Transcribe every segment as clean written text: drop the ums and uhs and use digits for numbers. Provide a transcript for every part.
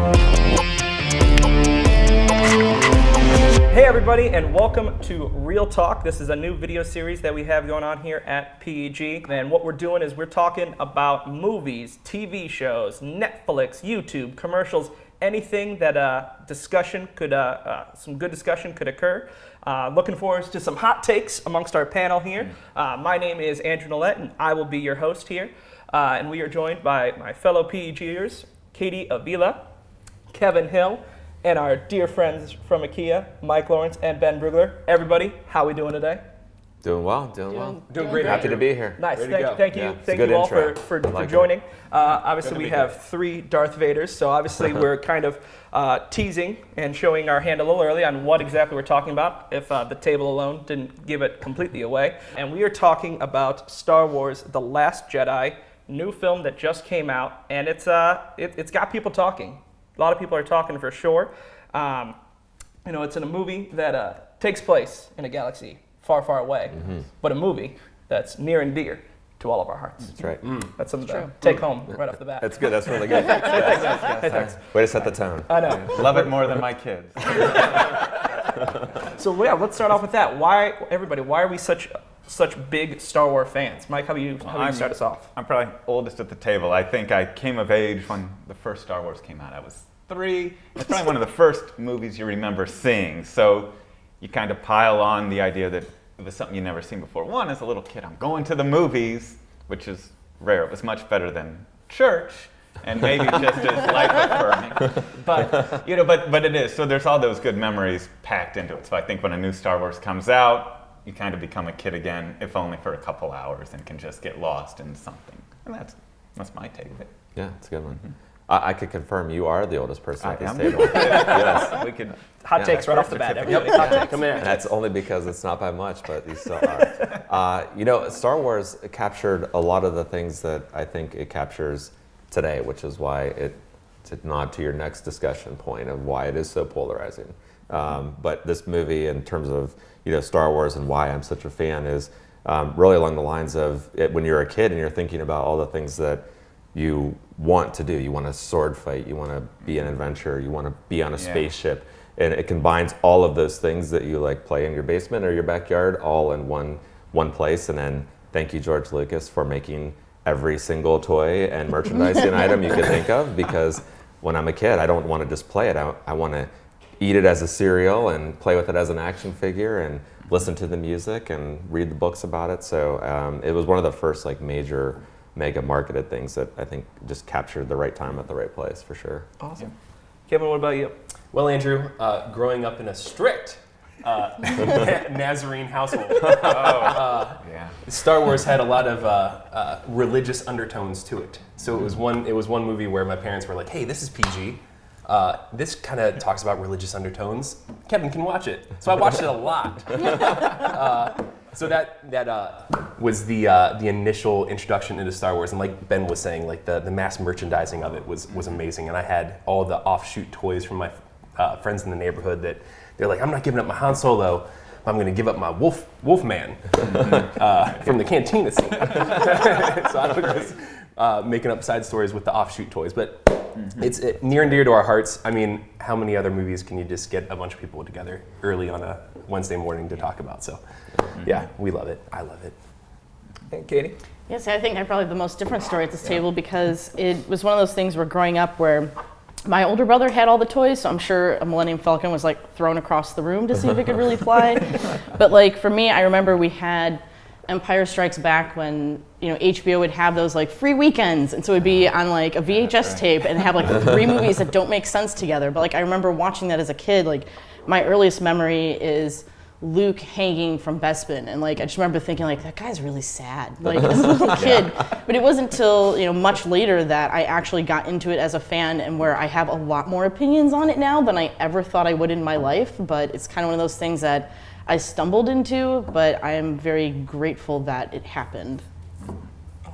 Hey everybody, and welcome to Real Talk. This is a new video series that we have going on here at PEG. And what we're doing is we're talking about movies, TV shows, Netflix, YouTube, commercials, anything that some good discussion could occur. Looking forward to some hot takes amongst our panel here. My name is Andrew Nolet, and I will be your host here. And we are joined by my fellow PEGers, Katie Avila, Kevin Hill, and our dear friends from AKHIA, Mike Lawrence and Ben Brugler. Everybody, how are we doing today? Doing well. Doing great. Happy to be here. Nice. Thank you all for joining. Obviously, we have three Darth Vaders, so obviously we're kind of teasing and showing our hand a little early on what exactly we're talking about, if the table alone didn't give it completely away. And we are talking about Star Wars: The Last Jedi, new film that just came out, and it's got people talking. A lot of people are talking for sure. It's in a movie that takes place in a galaxy far, far away, but a movie that's near and dear to all of our hearts. That's right. That's something to take home right off the bat. That's good. That's really good. Thanks. Way to set the tone. I know. Love it more than my kids. So yeah, let's start off with that. Why are we such big Star Wars fans? Mike, how do you start us off? I'm probably oldest at the table. I think I came of age when the first Star Wars came out. I was 3. It's probably one of the first movies you remember seeing. So you kind of pile on the idea that it was something you'd never seen before. One, as a little kid, I'm going to the movies, which is rare. It was much better than church, and maybe just as life-affirming. But it is. So there's all those good memories packed into it. So I think when a new Star Wars comes out, you kind of become a kid again, if only for a couple hours, and can just get lost in something. And that's my take of it. Yeah, it's a good one. I could confirm you are the oldest person at this table. Yes, we could. Hot takes right off the bat. Everybody, hot takes. Come in. That's only because it's not by much, but you still are. Star Wars captured a lot of the things that I think it captures today, which is why to nod to your next discussion point of why it is so polarizing. But this movie, in terms of Star Wars and why I'm such a fan, is really along the lines of when you're a kid and you're thinking about all the things that you want to do. You want to sword fight, you want to be an adventurer, you want to be on a spaceship. And it combines all of those things that you play in your basement or your backyard all in one place. And then thank you, George Lucas, for making every single toy and merchandising item you could think of, because when I'm a kid, I don't want to just play it. I want to eat it as a cereal and play with it as an action figure and listen to the music and read the books about it. So it was one of the first mega marketed things that I think just captured the right time at the right place, for sure. Awesome. Kevin, what about you? Well, Andrew, growing up in a strict Nazarene household, Star Wars had a lot of religious undertones to it. So it was one movie where my parents were like, "Hey, this is PG. This kind of talks about religious undertones. Kevin can watch it." So I watched it a lot. So that was the initial introduction into Star Wars, and like Ben was saying, the mass merchandising of it was amazing. And I had all the offshoot toys from my friends in the neighborhood that they're like, "I'm not giving up my Han Solo, I'm going to give up my Wolfman from the cantina scene." So I was just making up side stories with the offshoot toys, but it's near and dear to our hearts. I mean, how many other movies can you just get a bunch of people together early on a Wednesday morning to talk about? So, yeah, we love it. I love it. And Katie? Yes, I think I probably have the most different story at this table, because it was one of those things where growing up where my older brother had all the toys, so I'm sure a Millennium Falcon was thrown across the room to see if it could really fly. But for me, I remember we had Empire Strikes Back when HBO would have those free weekends, and so it would be on a VHS tape and have the 3 movies that don't make sense together. But I remember watching that as a kid. My earliest memory is Luke hanging from Bespin, and I just remember thinking that guy's really sad, as a little kid. But it wasn't until much later that I actually got into it as a fan, and where I have a lot more opinions on it now than I ever thought I would in my life. But it's kind of one of those things that I stumbled into, but I am very grateful that it happened.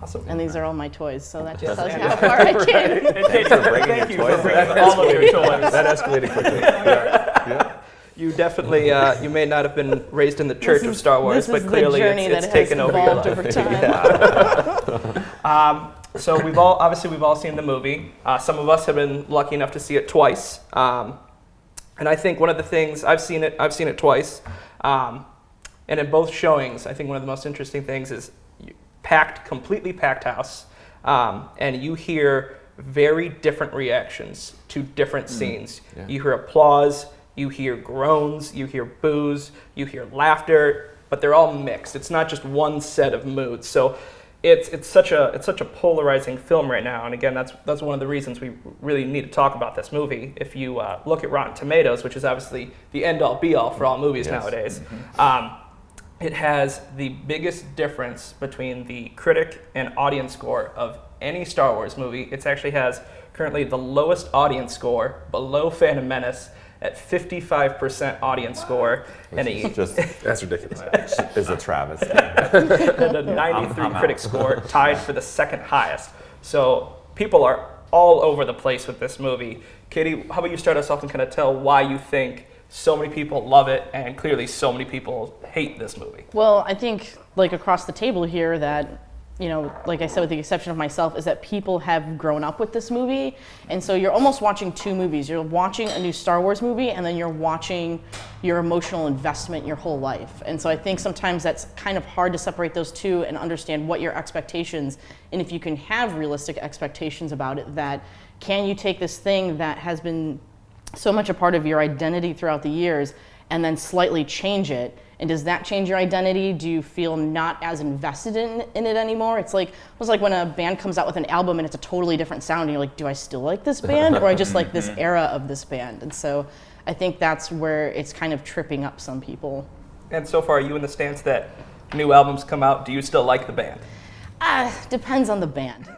Awesome. And these are all my toys, so that just tells you how far I came. Thanks for bringing your toys. All of your toys. That escalated quickly. Yeah. You definitely, you may not have been raised in the church of Star Wars, but clearly it's taken over your life. Over time. So we've all seen the movie. Some of us have been lucky enough to see it twice. And I think one of the things I've seen it twice. And in both showings, I think one of the most interesting things is completely packed house, and you hear very different reactions to different scenes. Yeah. You hear applause, you hear groans, you hear boos, you hear laughter, but they're all mixed. It's not just one set of moods. So it's such a polarizing film right now. And again, that's one of the reasons we really need to talk about this movie. If you look at Rotten Tomatoes, which is obviously the end-all be-all for all movies nowadays, it has the biggest difference between the critic and audience score of any Star Wars movie. It actually has currently the lowest audience score, below Phantom Menace, at 55% audience score. That's ridiculous. Is a travesty. And a 93 critic score, tied for the second highest. So people are all over the place with this movie. Katie, how about you start us off and kind of tell why you think so many people love it and clearly so many people hate this movie? Well, I think like across the table here that, you know, like I said, with the exception of myself, is that people have grown up with this movie. And so you're almost watching two movies. You're watching a new Star Wars movie, and then you're watching your emotional investment your whole life. And so I think sometimes that's kind of hard to separate those two and understand what your expectations, and if you can have realistic expectations about it, that can you take this thing that has been so much a part of your identity throughout the years and then slightly change it? And does that change your identity? Do you feel not as invested in it anymore? It's like when a band comes out with an album and it's a totally different sound, and you're like, do I still like this band, or I just like this era of this band? And so I think that's where it's kind of tripping up some people. And so far, are you in the stance that new albums come out, do you still like the band? Depends on the band.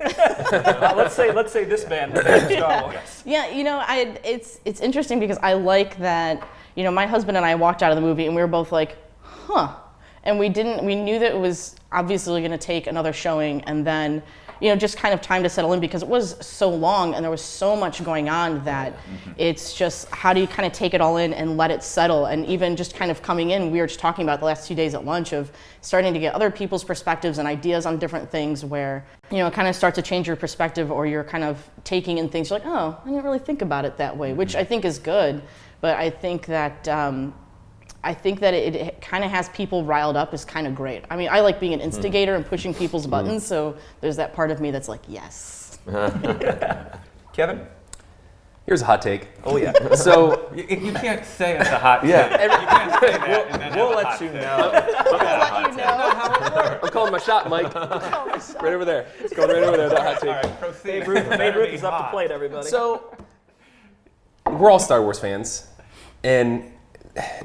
Let's say this band, Star Wars. Yeah, you know, it's interesting because I like that. You know, my husband and I walked out of the movie and we were both like, huh. And we knew that it was obviously going to take another showing, and then, you know, just kind of time to settle in because it was so long and there was so much going on that it's just, how do you kind of take it all in and let it settle? And even just kind of coming in, we were just talking about the last 2 days at lunch of starting to get other people's perspectives and ideas on different things where, you know, it kind of starts to change your perspective, or you're kind of taking in things, you're like, oh, I didn't really think about it that way, which I think is good. But I think that it kind of has people riled up is kind of great. I mean, I like being an instigator and pushing people's buttons, so there's that part of me that's like, yes. Kevin? Here's a hot take. Oh, yeah. So you can't say it's a hot take. Yeah. You can't say that and then We'll have a let hot you take. know. I'm calling my shot, Mike. Right over there. It's going right over there, that hot take. All right, proceed. Babe Ruth is up to plate, everybody. So, we're all Star Wars fans, and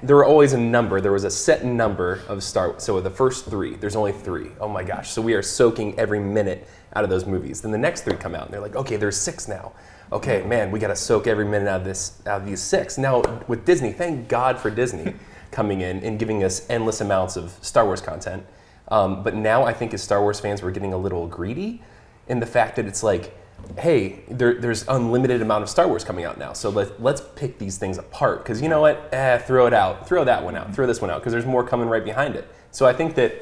there were always a number. There was a set number of Star Wars. So the first three, there's only three. Oh my gosh. So we are soaking every minute out of those movies. Then the next three come out, and they're like, okay, there's 6 now. Okay, man, we got to soak every minute out of these 6. Now with Disney, thank God for Disney coming in and giving us endless amounts of Star Wars content. But now I think as Star Wars fans, we're getting a little greedy in the fact that it's like, hey, there's unlimited amount of Star Wars coming out now, so let's pick these things apart, because you know what, throw it out, throw that one out, throw this one out, because there's more coming right behind it. So I think that,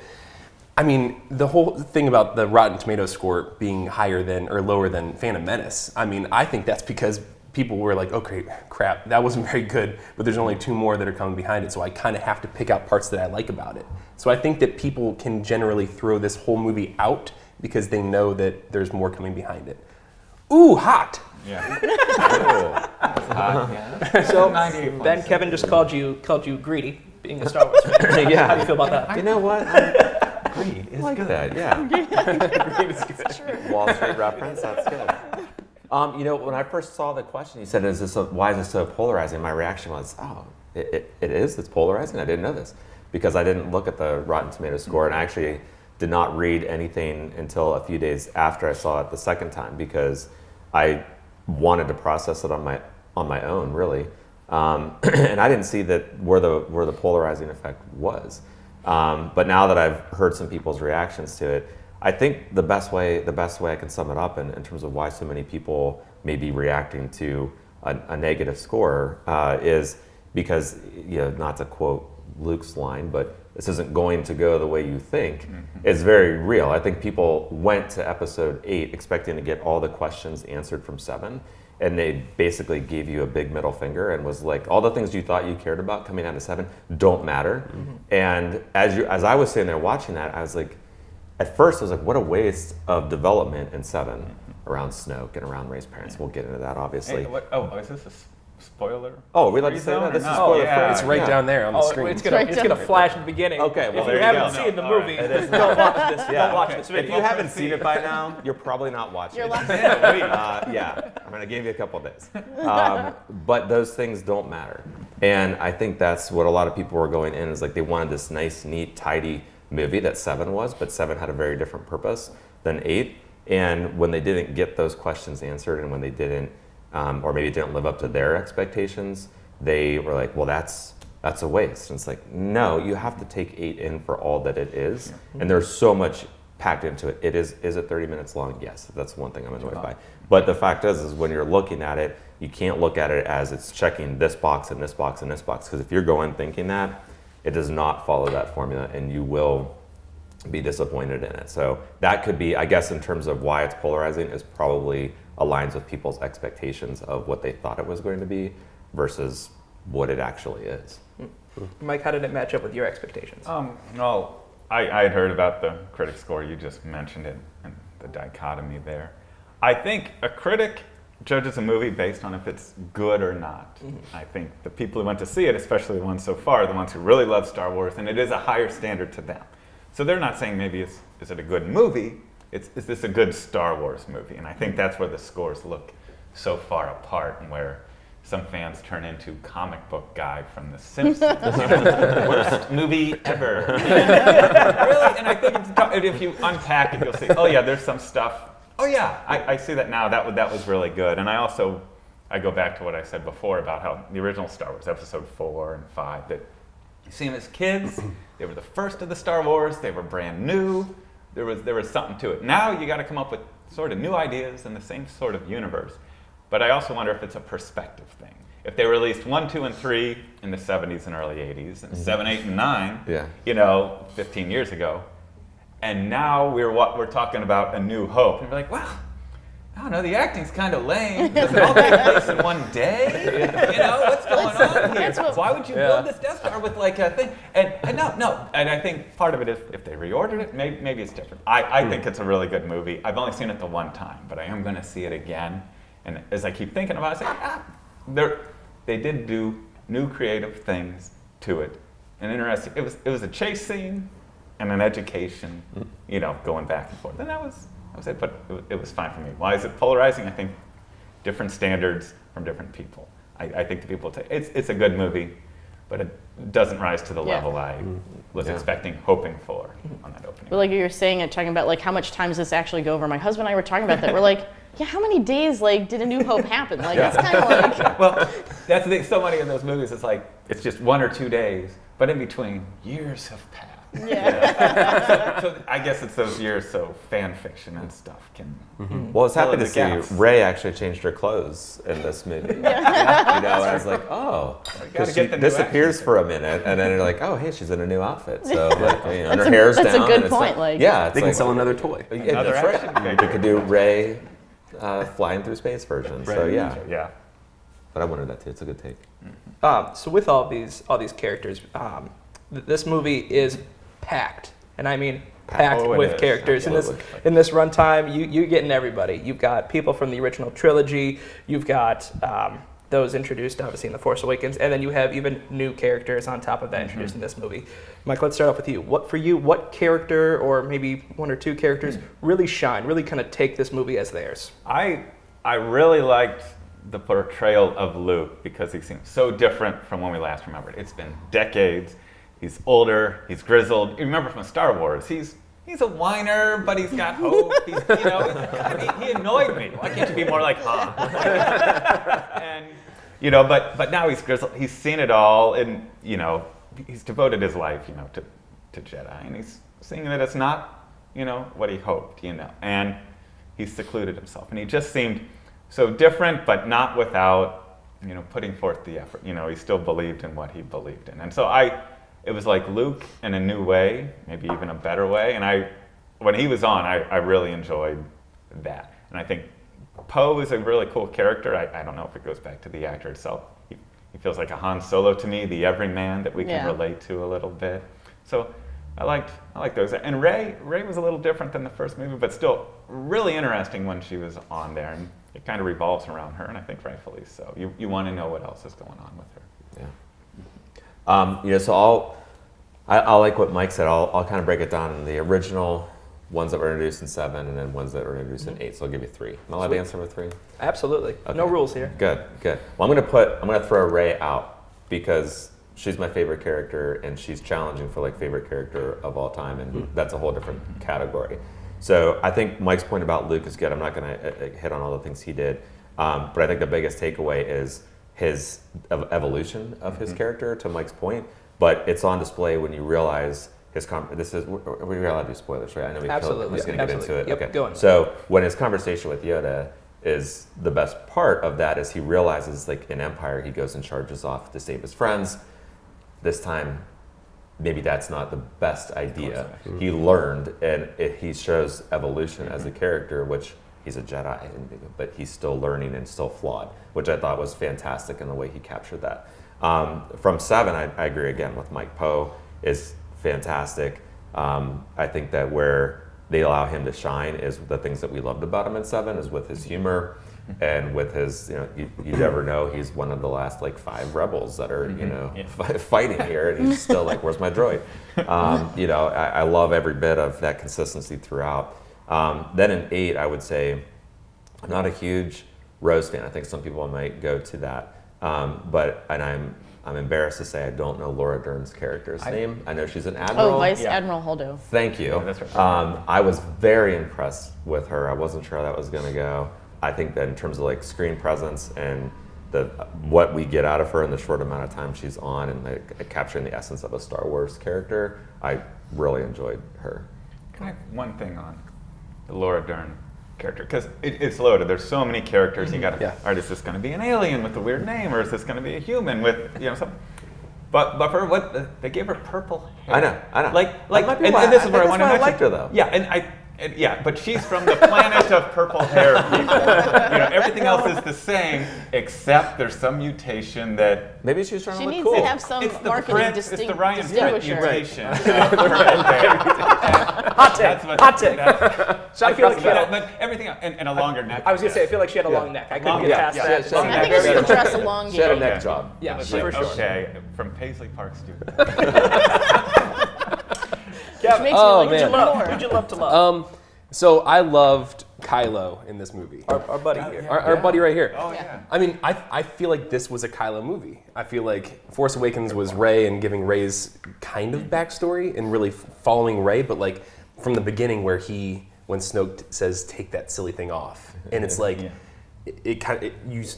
I mean, the whole thing about the Rotten Tomatoes score being higher than or lower than Phantom Menace, I mean, I think that's because people were like, okay, crap, that wasn't very good, but there's only 2 more that are coming behind it, so I kind of have to pick out parts that I like about it. So I think that people can generally throw this whole movie out because they know that there's more coming behind it. Ooh, hot. Yeah. That's hot. Yeah. So Ben, Kevin just called you greedy, being a Star Wars fan. Yeah. How do you feel about that? You know what? Greed is like good. that, yeah. Greed is good. Wall Street reference, that's good. You know, when I first saw the question, you said, why is this so polarizing? My reaction was, oh, it is? It's polarizing? I didn't know this. Because I didn't look at the Rotten Tomatoes score, and I actually did not read anything until a few days after I saw it the second time, because I wanted to process it on my own, really, and I didn't see that where the polarizing effect was. But now that I've heard some people's reactions to it, I think the best way I can sum it up in terms of why so many people may be reacting to a negative score is because, you know, not to quote Luke's line, but this isn't going to go the way you think, is very real. I think people went to episode 8 expecting to get all the questions answered from 7, and they basically gave you a big middle finger and was like, all the things you thought you cared about coming out of 7 don't matter. And as I was sitting there watching that, I was like, at first I was like, what a waste of development in 7 around Snoke and around Rey's parents. We'll get into that, obviously. Hey, is this a spoiler? Oh, we like to say that? This is spoiler free. It's right down there on the screen. It's gonna flash at the beginning. Okay, well, if you haven't seen the movie, don't watch this. Don't watch this video. If you haven't seen it by now, you're probably not watching You're it. last I'm gonna give you a couple of days. But those things don't matter. And I think that's what a lot of people were going in, is like they wanted this nice, neat, tidy movie that 7 was, but 7 had a very different purpose than 8. And when they didn't get those questions answered, and when they didn't, or maybe didn't live up to their expectations, they were like, well, that's a waste. And it's like, no, you have to take 8 in for all that it is. And there's so much packed into it. Is it 30 minutes long? Yes, that's one thing I'm annoyed by. But the fact is when you're looking at it, you can't look at it as it's checking this box and this box and this box. Because if you're going thinking that, it does not follow that formula, and you will be disappointed in it. So that could be, I guess, in terms of why it's polarizing, is probably aligns with people's expectations of what they thought it was going to be versus what it actually is. Mike, how did it match up with your expectations? Well, I had heard about the critic score. You just mentioned it, and the dichotomy there. I think a critic judges a movie based on if it's good or not. I think the people who went to see it, especially the ones so far, are the ones who really love Star Wars, and it is a higher standard to them. So they're not saying maybe is it a good movie, is this a good Star Wars movie? And I think that's where the scores look so far apart, and where some fans turn into comic book guy from The Simpsons. Worst movie ever. Really? And I think if you unpack it, you'll see, oh yeah, there's some stuff. Oh yeah, I see that now. That was really good. And I go back to what I said before about how the original Star Wars, episode 4 and 5, that you see them as kids, they were the first of the Star Wars, they were brand new, there was something to it. Now you got to come up with sort of new ideas in the same sort of universe. But I also wonder if it's a perspective thing. If they released 1, 2, and 3 in the 70s and early 80s, and 7, 8, and 9, 15 years ago, and now we're talking about A New Hope, and we're like, well, I don't know, the acting's kind of lame. Does it all take place in one day? What's going on here? Why would you build this Death Star with like a thing? And no. And I think part of it is if they reordered it, maybe it's different. I think it's a really good movie. I've only seen it the one time, but I am going to see it again. And as I keep thinking about it, I say, they did do new creative things to it. And interesting, it was a chase scene and an education, going back and forth. And that was it, but it was fine for me. Why is it polarizing? I think different standards from different people. I think the people say it's a good movie, but it doesn't rise to the level I was expecting, hoping for on that opening. But like you were saying, talking about like how much time does this actually go over? My husband and I were talking about that. We're like, yeah, how many days did A New Hope happen? It's kind of like. Well, that's the thing. So many of those movies, it's just 1 or 2 days, but in between, years have passed. Yeah. So I guess it's those years, so fan fiction and stuff can. Well, I was happy to see Rey actually changed her clothes in this movie. I was like, oh, because she disappears for a minute, and then you're like, oh, hey, she's in a new outfit. So and her hair's down. That's a good point. They can sell another toy. Another action figure. We could do Rey flying through space version. Right. So yeah. But I wanted that too. It's a good take. So with all these characters, this movie is packed, and I mean packed with characters. In this runtime, you're getting everybody. You've got people from the original trilogy. You've got those introduced, obviously, in The Force Awakens, and then you have even new characters on top of that introduced in this movie. Mike, let's start off with you. What character, or maybe 1 or 2 characters, really shine, really kind of take this movie as theirs? I really liked the portrayal of Luke because he seems so different from when we last remembered. It's been decades. He's older. He's grizzled. You remember from Star Wars, he's a whiner, but he's got hope. He annoyed me. Why can't you be more like Han? And but now he's grizzled. He's seen it all, and he's devoted his life, to Jedi, and he's seeing that it's not, what he hoped, and he's secluded himself, and he just seemed so different, but not without, putting forth the effort. He still believed in what he believed in, and so it was like Luke in a new way, maybe even a better way. And when he was on, I really enjoyed that. And I think Poe is a really cool character. I don't know if it goes back to the actor itself. He feels like a Han Solo to me, the everyman that we can relate to a little bit. So I liked those. And Rey was a little different than the first movie, but still really interesting when she was on there. And it kind of revolves around her, and I think rightfully so. You want to know what else is going on with her. Yeah. So I like what Mike said. I'll kind of break it down in the original ones that were introduced in 7 and then ones that were introduced in 8. So I'll give you 3. Am I allowed to answer with 3? Absolutely. Okay. No rules here. Good. Well, I'm gonna throw Rey out because she's my favorite character and she's challenging for like favorite character of all time, and that's a whole different category. So I think Mike's point about Luke is good. I'm not gonna hit on all the things he did, but I think the biggest takeaway is his evolution of his character, to Mike's point. But it's on display when you realize we're allowed to do spoilers, right? I know we're just going to get into it. Yep, okay. go on. So when his conversation with Yoda is the best part of that is he realizes, like in Empire, he goes and charges off to save his friends. This time, maybe that's not the best idea. He learned, and he shows evolution as a character, which he's a Jedi, but he's still learning and still flawed, which I thought was fantastic in the way he captured that. From 7, I agree again with Mike. Poe is fantastic. I think that where they allow him to shine is the things that we loved about him in 7 is with his humor and with his, you never know, he's one of the last like 5 rebels that are, fighting here, and he's still like, where's my droid? I love every bit of that consistency throughout. Then in 8, I would say I'm not a huge Rose fan. I think some people might go to that. I'm embarrassed to say I don't know Laura Dern's character's name. I know she's an admiral. Oh, Vice Admiral Holdo. Thank you. Yeah, that's right. I was very impressed with her. I wasn't sure how that was going to go. I think that in terms of like screen presence and what we get out of her in the short amount of time she's on and capturing the essence of a Star Wars character, I really enjoyed her. Can I have one thing on the Laura Dern character? Because it's loaded. There's so many characters. You got to. All right, is this going to be an alien with a weird name, or is this going to be a human with something? But for what they gave her purple hair. I know. And this is where I want to mention. I liked her though. Yeah, but she's from the planet of purple hair people. Everything else is the same, except there's some mutation that maybe she was trying to look needs cool. to have some marketing it's the Ryan Print mutation. Hot take. So I feel like she had but everything else, and a longer neck. I was gonna say I feel like she had a long neck. I couldn't get past that. I think it's just dress elongated. She had a neck job. Yeah, It's for sure. Okay, from Paisley Park student. Which makes me like Who'd you it love? more. Who'd you love to love? So I loved Kylo in this movie. Our buddy here. Our buddy right here. Oh yeah. I mean, I feel like this was a Kylo movie. I feel like Force Awakens was Rey and giving Rey's kind of backstory and really following Rey, but like from the beginning when Snoke says, take that silly thing off. And it's like,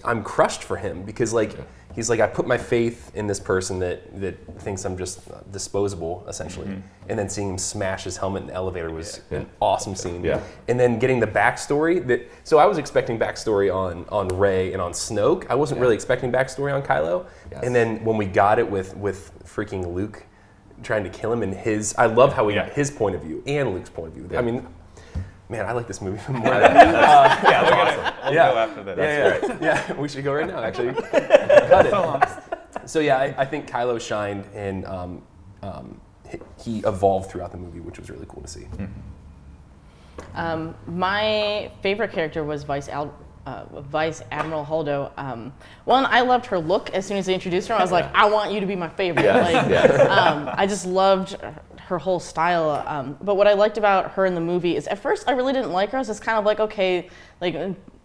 I'm crushed for him because like, he's like, I put my faith in this person that thinks I'm just disposable, essentially. And then seeing him smash his helmet in the elevator was an awesome scene. Yeah. And then getting the backstory so I was expecting backstory on Rey and on Snoke. I wasn't really expecting backstory on Kylo. Yes. And then when we got it with freaking Luke trying to kill him and I love how we got his point of view and Luke's point of view. I mean, man, I like this movie more than We'll go after that. That's great. Yeah, we should go right now, actually. Cut it. So yeah, I think Kylo shined and he evolved throughout the movie, which was really cool to see. My favorite character was Vice Admiral Holdo. One, I loved her look as soon as they introduced her. I was like, I want you to be my favorite. I just loved her whole style. But what I liked about her in the movie is at first I really didn't like her. I was just kind of like, okay, like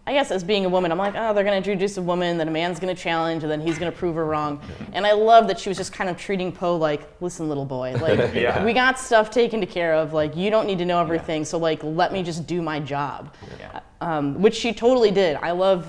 I guess as being a woman, I'm like, oh, they're going to introduce a woman, then a man's going to challenge, and then he's going to prove her wrong. And I love that she was just kind of treating Poe like, listen, little boy, like we got stuff taken care of. Like you don't need to know everything, so like let me just do my job. Which she totally did. I love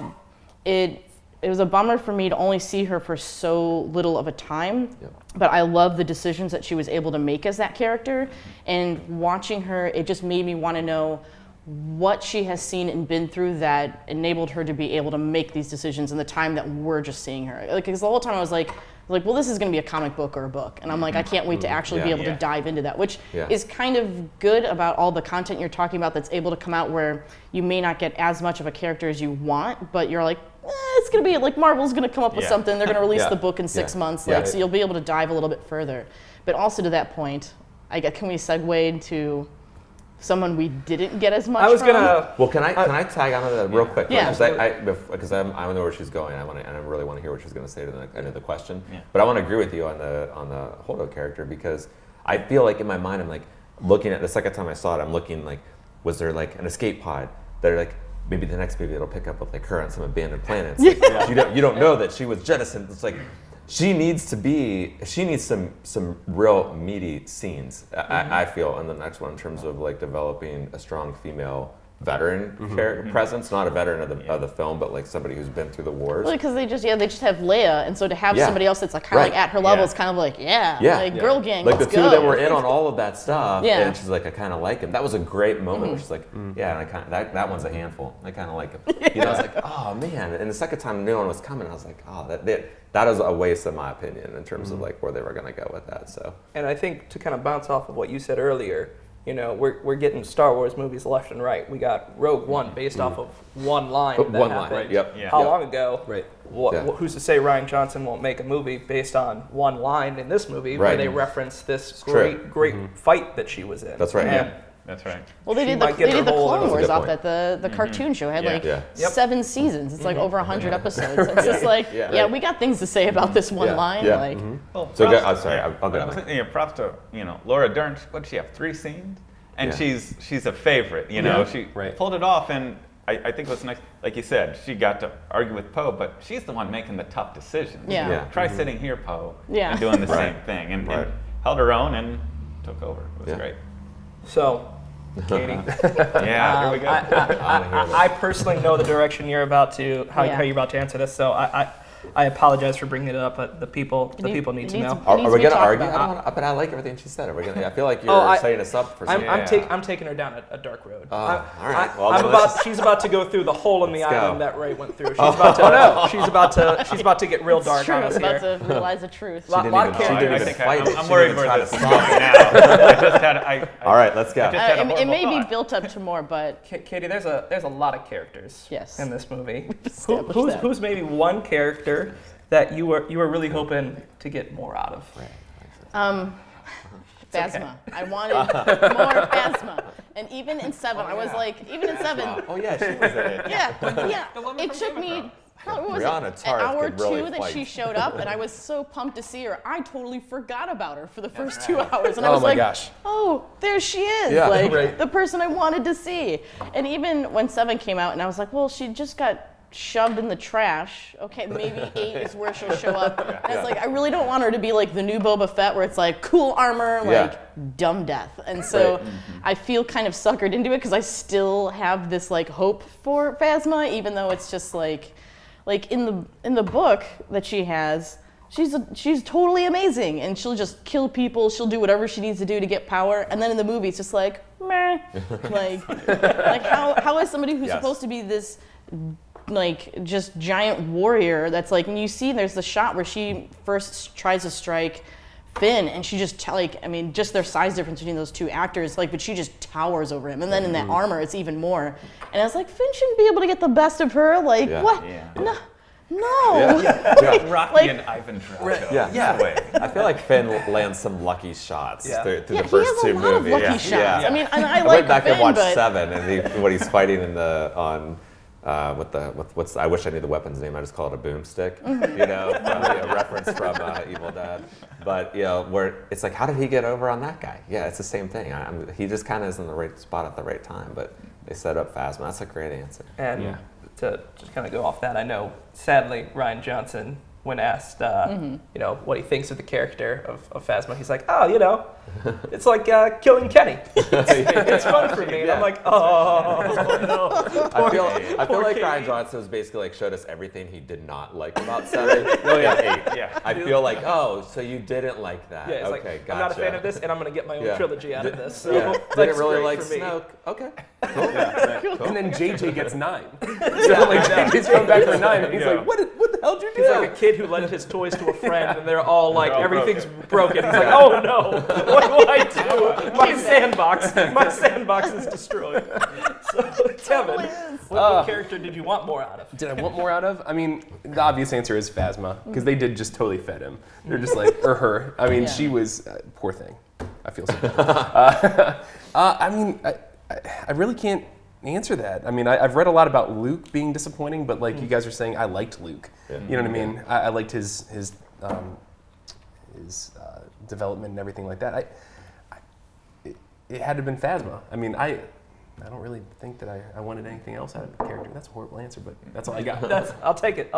it. It was a bummer for me to only see her for so little of a time, but I love the decisions that she was able to make as that character. And watching her, it just made me want to know what she has seen and been through that enabled her to be able to make these decisions in the time that we're just seeing her. Like, because the whole time I was like, like, well, this is going to be a comic book or a book. And I'm like, I can't wait to actually be able to dive into that, which is kind of good about all the content you're talking about that's able to come out where you may not get as much of a character as you want, but you're like, it's going to be like Marvel's going to come up with something. They're going to release the book in 6 months. Like, so you'll be able to dive a little bit further. But also to that point, can we segue into someone we didn't get as much from? Well, can I tag on to that real quick? Yeah. Because I know where she's going. I really want to hear what she's going to say to the end of the question. Yeah. But I want to agree with you on the Holdo character, because I feel like in my mind I'm like looking at the second time I saw it. I'm looking like, was there like an escape pod that are like maybe the next movie it'll pick up with like her on some abandoned planets. Like, you don't know that she was jettisoned. It's like she needs some real meaty scenes. I feel in the next one in terms of like developing a strong female veteran presence, not a veteran of the film, but like somebody who's been through the wars. Well, because they just have Leia, and so to have somebody else that's like kind of like at her level is kind of like girl gang. Like let's the two go. that were in on all of that stuff, and she's like, I kind of like him. That was a great moment. Where she's like, and I kind of that one's a handful. I kind of like him. You know, I was like, oh man. And the second time no one was coming, I was like, oh, that is a waste in my opinion in terms of like where they were going to go with that. So. And I think to kind of bounce off of what you said earlier, you know, we're getting Star Wars movies left and right. We got Rogue One based off of one line that happened. Line, yep. How long ago? Right. Who's to say Rian Johnson won't make a movie based on one line in this movie where they reference this great fight that she was in? That's right. That's right. Well, they did the Clone Wars off that. The cartoon show had 7 seasons. It's like over 100 episodes. It's just like, we got things to say about this one line. Yeah. Like, I'm sorry. I'll go. Props to Laura Dern. What did she have? 3 scenes, and she's a favorite. You know, she pulled it off, and I think it was nice. Like you said, she got to argue with Poe, but she's the one making the tough decisions. Try sitting here, Poe, and doing the same thing, and held her own and took over. It was great. So, Katie. Here we go. I personally know the direction you're about to, how you're about to answer this, so I apologize for bringing it up, but the people need to know. Are we going to argue? But I like everything she said. Are we gonna? I feel like you're setting us up for something. I'm taking her down a dark road. All right. Well, she's about to go through the hole in the island that Ray went through. She's about to get real dark on us here. She's about to realize the truth. She didn't even fight it. I'm worried where this is going now. All right, let's go. It may be built up to more, but Katie, there's a lot of characters in this movie. Who's maybe one character that you were really hoping to get more out of? Phasma. Okay. I wanted more Phasma. And even in 7, I was like, she was in it. Yeah. It took me, what was it, an hour or 2 that she showed up, and I was so pumped to see her. I totally forgot about her for the first 2 hours. And I was like, oh, there she is. The person I wanted to see. And even when 7 came out, and I was like, well, she just got shoved in the trash. Okay, maybe 8 is where she'll show up. And it's like, I really don't want her to be like the new Boba Fett where it's like cool armor, like dumb death. And so I feel kind of suckered into it because I still have this like hope for Phasma, even though it's just like in the book that she has, she's totally amazing and she'll just kill people, she'll do whatever she needs to do to get power. And then in the movie it's just like, meh. like how is somebody who's supposed to be this like just giant warrior that's like, and you see there's the shot where she first tries to strike Finn and she just just their size difference between those 2 actors, like, but she just towers over him, and then in that armor it's even more. And I was like, Finn shouldn't be able to get the best of her, like what? No. Rocky and Ivan Drago. I feel like Finn lands some lucky shots through the first 2 movies. He has a lot of lucky shots. I mean, and I went back Finn, and watched 7 and when he's fighting what's I wish I knew the weapon's name. I just call it a boomstick, a reference from Evil Dead. But where it's like, how did he get over on that guy? Yeah, it's the same thing. He just kind of is in the right spot at the right time. But they set up Phasma. That's a great answer. And to just kind of go off that, I know sadly Rian Johnson, when asked what he thinks of the character of Phasma, he's like, it's like killing Kenny. It's fun for me. And I'm like, oh no. I feel like Rian Johnson was basically like showed us everything he did not like about 7. 8. I feel like, so you didn't like that. Yeah, it's okay, like, gotcha. I'm not a fan of this, and I'm gonna get my own trilogy out of this. So didn't really like Snoke. Okay. Cool. And then JJ gets 9. So like JJ's coming back for 9, and he's like, what the hell did you do? He's like a kid who lent his toys to a friend, and they're all like, everything's broken. He's like, oh no, what do I do? My sandbox is destroyed. So, Kevin, what character did you want more out of? Did I want more out of? I mean, the obvious answer is Phasma, because they did just totally fed him. They're just like, or her. I mean, she was, poor thing. I feel so bad. I mean, I really can't answer that. I mean, I've read a lot about Luke being disappointing, but like you guys are saying, I liked Luke. Yeah. You know what I mean? I liked his development and everything like that. It had to have been Phasma. I mean, I don't really think that I wanted anything else out of the character. That's a horrible answer, but that's all I got. I'll take it.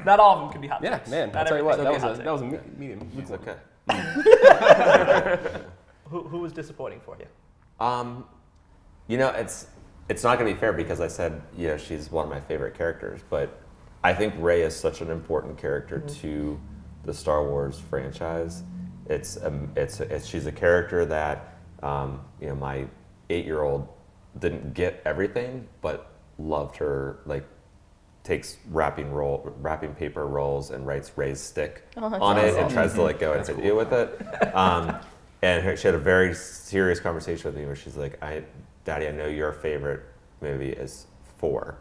Not all of them can be hot takes. Man. I'll tell you what, that was a medium. It's okay. Who was disappointing for you? You know, it's not going to be fair because I said, you know, she's one of my favorite characters, but I think Rey is such an important character to the Star Wars franchise. She's a character that, you know, my 8-year-old didn't get everything, but loved her, like, takes wrapping paper rolls and writes Rey's stick on it and tries to like go and deal with it. And she had a very serious conversation with me where she's like, Daddy, I know your favorite movie is 4.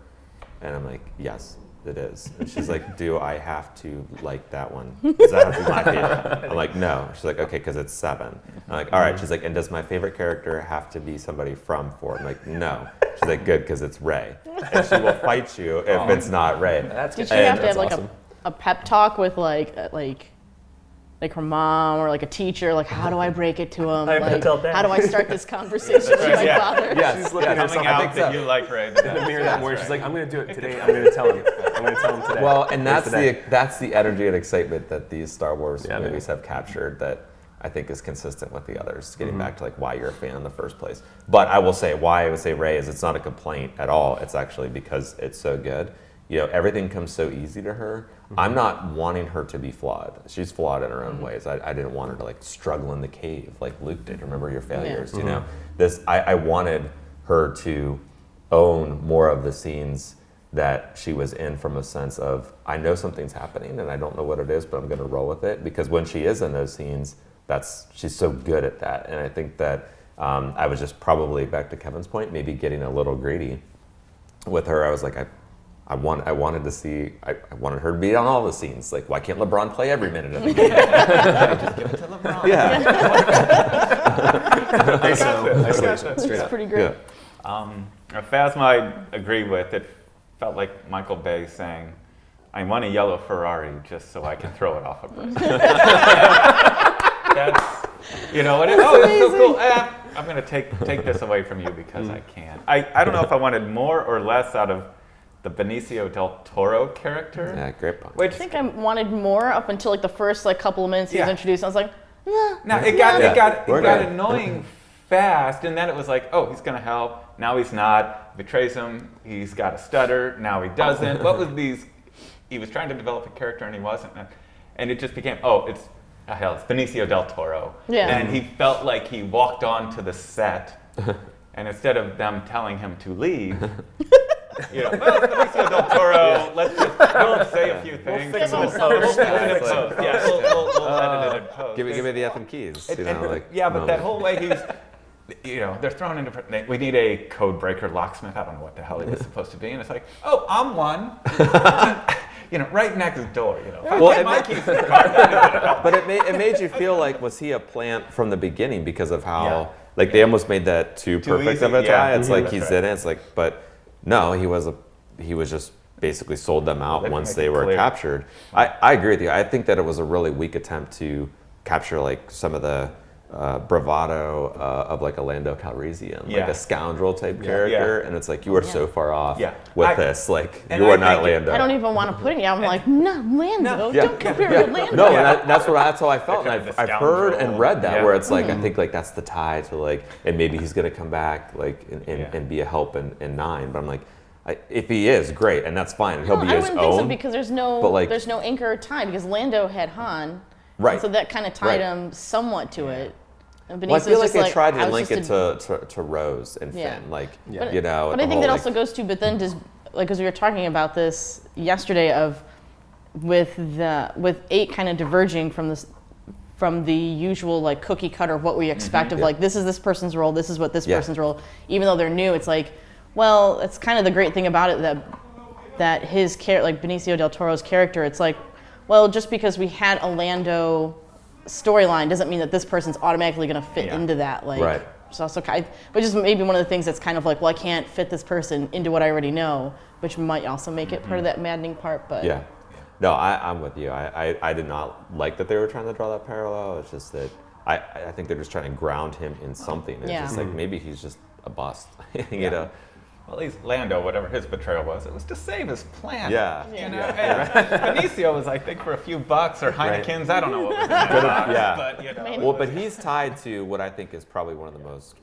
And I'm like, yes, it is. And she's like, do I have to like that one? Does that have to be my favorite? I'm like, no. She's like, okay, because it's 7. I'm like, all right. She's like, and does my favorite character have to be somebody from 4? I'm like, no. She's like, good, because it's Rey. And she will fight you if it's not Rey. Did she have to have like a pep talk with like her mom or like a teacher? Like, how do I break it to him? Like, how do I start this conversation with my father? Yeah, she's looking at coming out that you like Rey. In the mirror that morning, she's like, I'm going to do it today. I'm going to tell him. Today. Well, and that's the energy and excitement that these Star Wars movies have captured that I think is consistent with the others, getting back to like why you're a fan in the first place. But I will say why I would say Rey is it's not a complaint at all. It's actually because it's so good. You know, everything comes so easy to her. I'm not wanting her to be flawed. She's flawed in her own ways. I didn't want her to like struggle in the cave like Luke did. Remember your failures, you know? I wanted her to own more of the scenes that she was in from a sense of, I know something's happening and I don't know what it is, but I'm gonna roll with it. Because when she is in those scenes, she's so good at that. And I think that I was just probably, back to Kevin's point, maybe getting a little greedy with her. I was like, I wanted her to be on all the scenes. Like, why can't LeBron play every minute of the game? Just give it to LeBron. Yeah. Isolation, straight up. It's pretty great. Yeah. Phasma, I agree with. It felt like Michael Bay saying, I want a yellow Ferrari just so I can throw it off a bridge. That's, you know, it's so cool. I'm going to take this away from you because I can. I don't know if I wanted more or less out of the Benicio del Toro character. Yeah, great point. I think I wanted more up until like the first like couple of minutes he was introduced. I was like, no, it got annoying fast, and then it was like, oh, he's gonna help. Now he's not. Betrays him. He's got a stutter. Now he doesn't. What was these? He was trying to develop a character and he wasn't, and it just became, it's Benicio del Toro. Yeah. And he felt like he walked onto the set, and instead of them telling him to leave. You know, well, Benicio del Toro, let's just say a few things. We'll fix we'll post. we'll edit it in post. Give me the effing keys. But that whole way he's, you know, they're thrown into, we need a code breaker locksmith. I don't know what the hell he was supposed to be. And it's like, oh, I'm one. You know, right next door, you know. Well, but it made you feel like, was he a plant from the beginning because of how, like, they almost made that too perfect easy. of a tie. It's like he's right. in it. It's like, but no, he was just basically sold them out once they were captured. I agree with you. I think that it was a really weak attempt to capture like some of the bravado of like a Lando Calrissian, like a scoundrel type character, and it's like you are so far off with this. Like you are not Lando. I don't even want to put it in. I'm like, no, Lando. Don't compare to Lando. No, and that's how I felt. And I've heard and read that where it's like I think like that's the tie to like, and maybe he's gonna come back like and be a help in 9. But I'm like, if he is, great, and that's fine. He'll be his own. I wouldn't think so because there's no anchor or tie because Lando had Han. Right. So that kind of tied him somewhat to it. And I feel like they tried to link it to Rose and Finn, you know. But I think that also goes to, but then just like, because we were talking about this yesterday, of with 8 kind of diverging from the usual like cookie cutter of what we expect of like this is this person's role, this is what this person's role. Even though they're new, it's like, well, it's kind of the great thing about it that his character, like Benicio del Toro's character, it's like, well, just because we had a Lando storyline doesn't mean that this person's automatically going to fit into that. Like, right. It's also which is maybe one of the things that's kind of like, well, I can't fit this person into what I already know, which might also make it part of that maddening part. But yeah, no, I'm with you. I did not like that they were trying to draw that parallel. It's just that I think they're just trying to ground him in something. It's just like maybe he's just a bust, you know. Well, at least Lando, whatever his betrayal was, it was to save his planet. Yeah. You know? And Benicio was, I think, for a few bucks or Heinekens. I don't know what was in the box, but, you know. Well, but he's tied to what I think is probably one of the most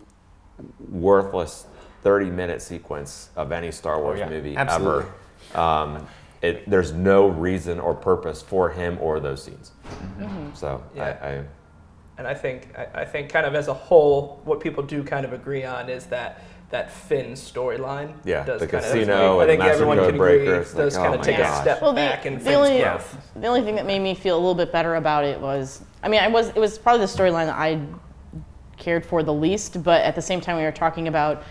worthless 30-minute sequence of any Star Wars movie ever. There's no reason or purpose for him or those scenes. So and I think kind of as a whole, what people do kind of agree on is that Finn storyline. Yeah, does the kind casino of, I think and everyone Master can Code agree Breakers, does like, kind of oh take my a gosh. step back in Finn's growth. The only thing that made me feel a little bit better about it was, I mean, it was probably the storyline that I cared for the least, but at the same time we were talking about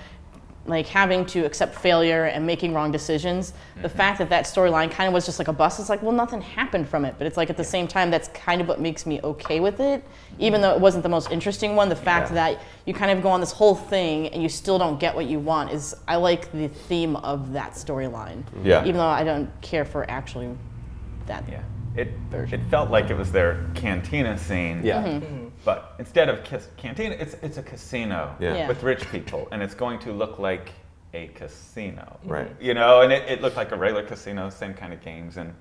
like having to accept failure and making wrong decisions. The fact that storyline kind of was just like a bust, it's like, well, nothing happened from it. But it's like at the same time, that's kind of what makes me okay with it. Even though it wasn't the most interesting one, the fact that you kind of go on this whole thing and you still don't get what you want is, I like the theme of that storyline. Yeah. Even though I don't care for actually that. Yeah. It felt like it was their cantina scene. Yeah. But instead of cantina, it's a casino with rich people, and it's going to look like a casino. Right. You know, and it looked like a regular casino, same kind of games, and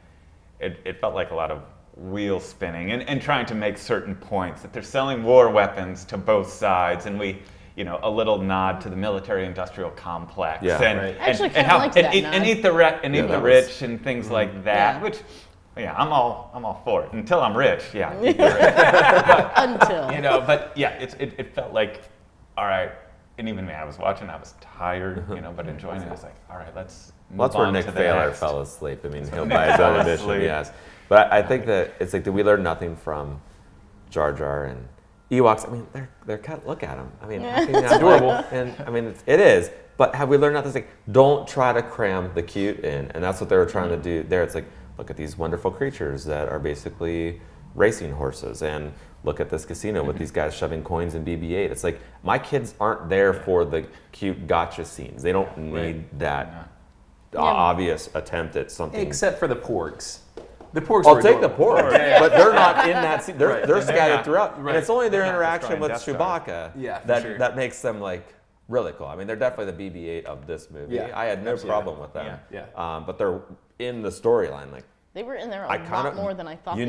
it felt like a lot of wheel spinning and trying to make certain points that they're selling war weapons to both sides, and a little nod to the military-industrial complex, and eat the rich and things like that, which. Yeah, I'm all for it until I'm rich. Yeah, until but yeah, it felt like, all right. And even when I was watching, I was tired, but enjoying it. I was like, all right, let's move Well, that's where on Nick to the Thaler next. fell asleep. I mean, he'll buy his own edition, yes. But I think that it's like, did we learn nothing from Jar Jar and Ewoks? I mean, they're kind of, look at them. I mean, it's adorable. And I mean, it is. But have we learned nothing? It's like, don't try to cram the cute in. And that's what they were trying to do there. It's like, look at these wonderful creatures that are basically racing horses, and look at this casino with these guys shoving coins in BB-8. It's like, my kids aren't there for the cute gotcha scenes. They don't need that obvious attempt at something. Except for the porgs. The porgs. I'll take the porgs, but they're not in that scene. They're scattered throughout, and it's only their interaction with Chewbacca that makes them like really cool. I mean, they're definitely the BB-8 of this movie. Yeah, I had no problem with them. Yeah. But they're in the storyline, like. They were in there a lot more than I thought. You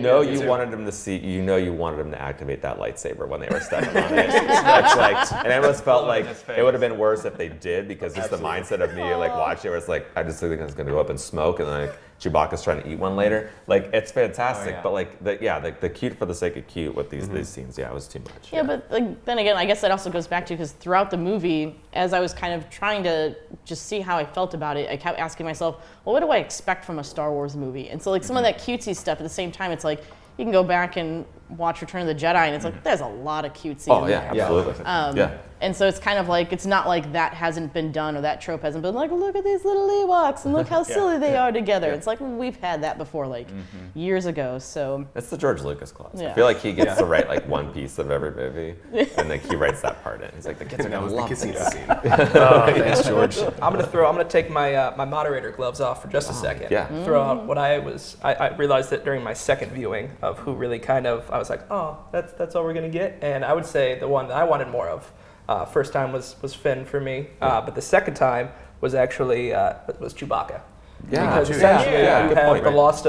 wanted them to see. You wanted them to activate that lightsaber when they were stepping on it. It's like, and I almost felt like it would have been worse if they did, because it's the mindset of me like watching it. Where it's like, I just think it's going to go up and smoke, and then like Chewbacca's trying to eat one later. Like, it's fantastic, but like the cute for the sake of cute with these scenes, it was too much. Yeah, but like, then again, I guess that also goes back to, because throughout the movie, as I was kind of trying to just see how I felt about it, I kept asking myself, well, what do I expect from a Star Wars movie? And so like some of that cutesy stuff, at the same time, it's like, you can go back and watch Return of the Jedi, and it's like, there's a lot of cutesy in there. Absolutely. And so it's kind of like, it's not like that hasn't been done, or that trope hasn't been like, look at these little Ewoks and look how silly they are together. It's like, well, we've had that before, like years ago. So it's the George Lucas clause. I feel like he gets to write like one piece of every movie, and like he writes that part in. He's like, the kids are gonna love the casino scene. Thanks, George. I'm gonna take my my moderator gloves off for just a second. Yeah. Throw out what I realized that during my second viewing of who really kind of, I was like, oh, that's all we're gonna get. And I would say the one that I wanted more of. First time was Finn for me, but the second time was actually was Chewbacca. Yeah, because essentially you have the loss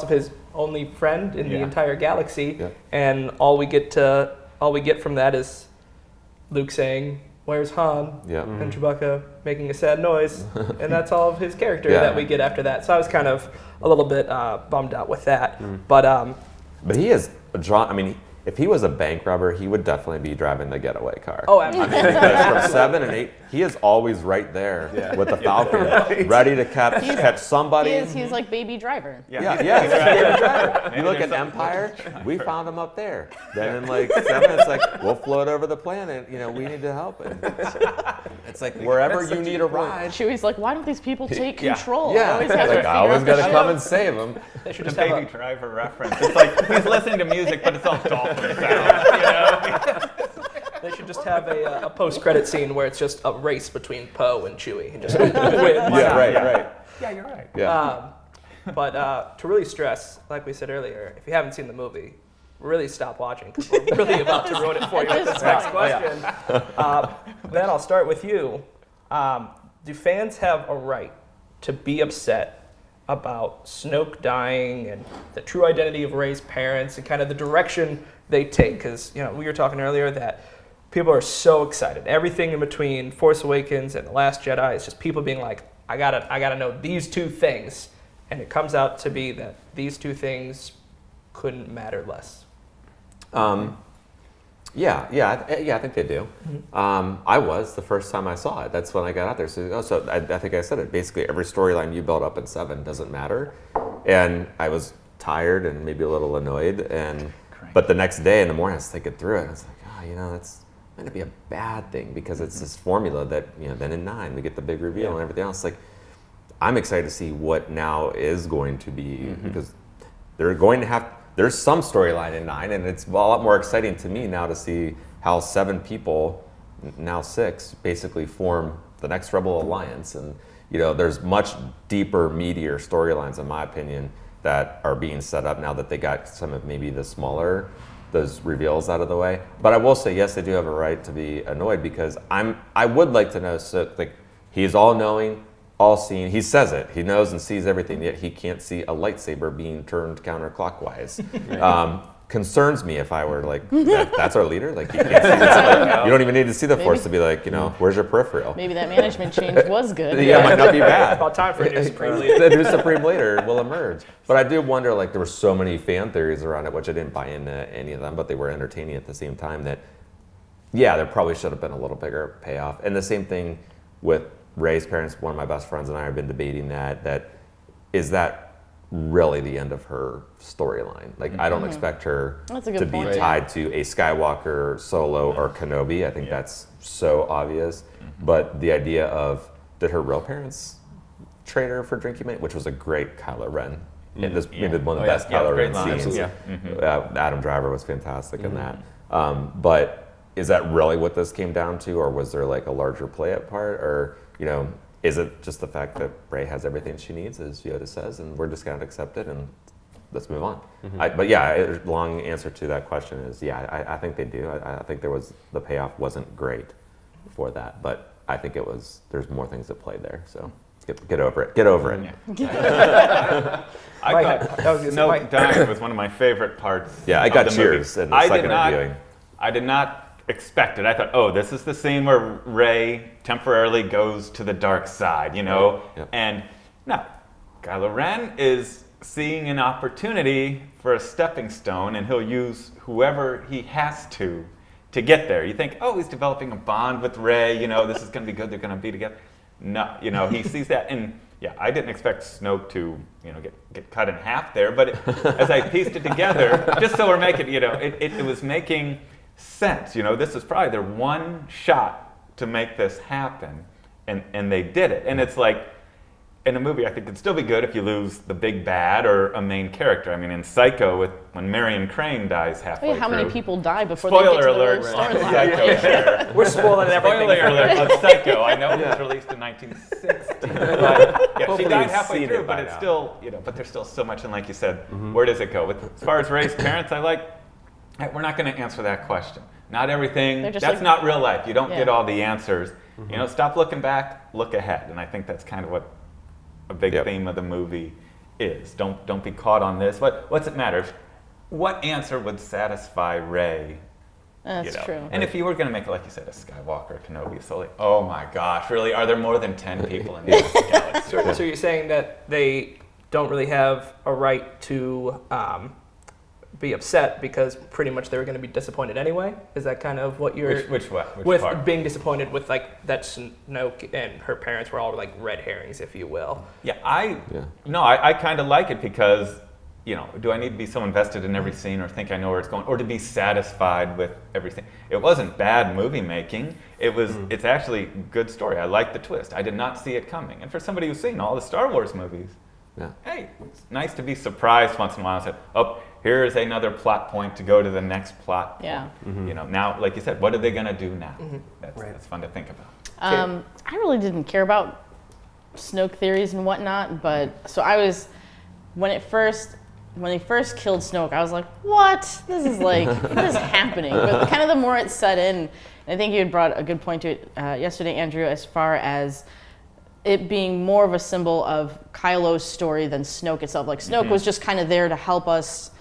of his only friend in the entire galaxy, and all we get from that is Luke saying, "Where's Han?" and Chewbacca making a sad noise, and that's all of his character that we get after that. So I was kind of a little bit bummed out with that, but he is drawn. I mean. If he was a bank robber, he would definitely be driving the getaway car. Oh, absolutely. Because from 7 and 8, he is always right there with the Falcon, ready to catch somebody. He's like Baby Driver. Yeah, he's Baby Driver. You look at Empire, we found him up there. Then in like 7, it's like, we'll float over the planet. We need to help him. It's like wherever you need a ride. Chewie's like, why don't these people take control? Yeah, I always got to come and save them. They should just Baby Driver reference. It's like he's listening to music, but it's all dolphin sounds. They should just have a post-credit scene where it's just a race between Poe and Chewie and just win. Right. Yeah, you're right. Yeah. But to really stress, like we said earlier, if you haven't seen the movie, really stop watching because we're really about to ruin it for you with this next question. Then I'll start with you. Do fans have a right to be upset about Snoke dying and the true identity of Rey's parents and kind of the direction they take? Because we were talking earlier that people are so excited. Everything in between Force Awakens and The Last Jedi is just people being like, I gotta know these two things, and it comes out to be that these two things couldn't matter less. Yeah, I think they do. Mm-hmm. I was the first time I saw it. That's when I got out there. So I think I said it. Basically, every storyline you build up in 7 doesn't matter, and I was tired and maybe a little annoyed. But the next day in the morning, I was thinking through it. And I was like, that's going to be a bad thing because it's this formula that then in 9 we get the big reveal and everything else. Like, I'm excited to see what now is going to be because they're going to have. There's some storyline in 9, and it's a lot more exciting to me now to see how 7 people, now 6, basically form the next Rebel Alliance. And there's much deeper, meatier storylines, in my opinion, that are being set up now that they got some of maybe those reveals out of the way. But I will say, yes, they do have a right to be annoyed because I would like to know. So like, he's all knowing, all seeing. He says it. He knows and sees everything, yet he can't see a lightsaber being turned counterclockwise. Concerns me if I were like, that's our leader? Like, you can't see this. You don't even need to see the Force to be like, where's your peripheral? Maybe that management change was good. Yeah, it might not be bad. It's about time for a new Supreme Leader. The new Supreme Leader will emerge. But I do wonder, like, there were so many fan theories around it, which I didn't buy into any of them, but they were entertaining at the same time that, there probably should have been a little bigger payoff. And the same thing with Rey's parents. One of my best friends and I have been debating that is that really the end of her storyline. Like, I don't expect her to be tied to a Skywalker, Solo, or Kenobi. I think that's so obvious. But the idea of, did her real parents trade her for drinking money, which was a great Kylo Ren. And this maybe one of the best Kylo Ren scenes. Adam Driver was fantastic in that. But is that really what this came down to, or was there like a larger play at part, or is it just the fact that Rey has everything she needs, as Yoda says, and we're just going to accept it and let's move on? Long answer to that question is, I think they do. I think the payoff wasn't great for that, but I think there's more things at play there. So get over it. Get over it. Yeah. I thought Snoke dying was one of my favorite parts. Yeah, I got cheers in the second viewing. I did not expect it. I thought, this is the scene where Rey temporarily goes to the dark side, Yep. And no, Kylo Ren is seeing an opportunity for a stepping stone, and he'll use whoever he has to get there. You think, he's developing a bond with Rey, this is going to be good, they're going to be together. No, he sees that, and I didn't expect Snoke to, get cut in half there, but as I pieced it together, just so we're making, it was making sense. This is probably their one shot to make this happen, and they did it. And it's like, in a movie, I think it'd still be good if you lose the big bad or a main character. I mean, in Psycho, when Marion Crane dies halfway through. How many people die before Spoiler they get to alert, the Psycho. We're spoiling everything. Spoiler alert on Psycho. I know it was released in 1960. But she died halfway through, but it's still, but there's still so much. And like you said, where does it go? As far as Rey's parents, we're not going to answer that question. Not everything. That's not real life. You don't get all the answers. Stop looking back, look ahead. And I think that's kind of what a big theme of the movie is. Don't be caught on this. What's it matter? What answer would satisfy Rey? That's true. And if you were going to make it, like you said, a Skywalker, Kenobi, so like, oh my gosh, really? Are there more than 10 people in this galaxy? So you're saying that they don't really have a right to be upset because pretty much they were going to be disappointed anyway? Is that kind of what you're... Which with part? Being disappointed with like that Snoke and her parents were all like red herrings, if you will. Yeah, I kind of like it because, do I need to be so invested in every scene or think I know where it's going, or to be satisfied with everything? It wasn't bad movie making. It's actually a good story. I like the twist. I did not see it coming. And for somebody who's seen all the Star Wars movies, hey, it's nice to be surprised once in a while and say, oh, here is another plot point to go to the next plot point. Now, like you said, what are they going to do now? That's fun to think about. I really didn't care about Snoke theories and whatnot, but so I was, when they first killed Snoke, I was like, what? This is like, what is happening? But kind of the more it set in, and I think you had brought a good point to it yesterday, Andrew, as far as it being more of a symbol of Kylo's story than Snoke itself. Like Snoke was just kind of there to help us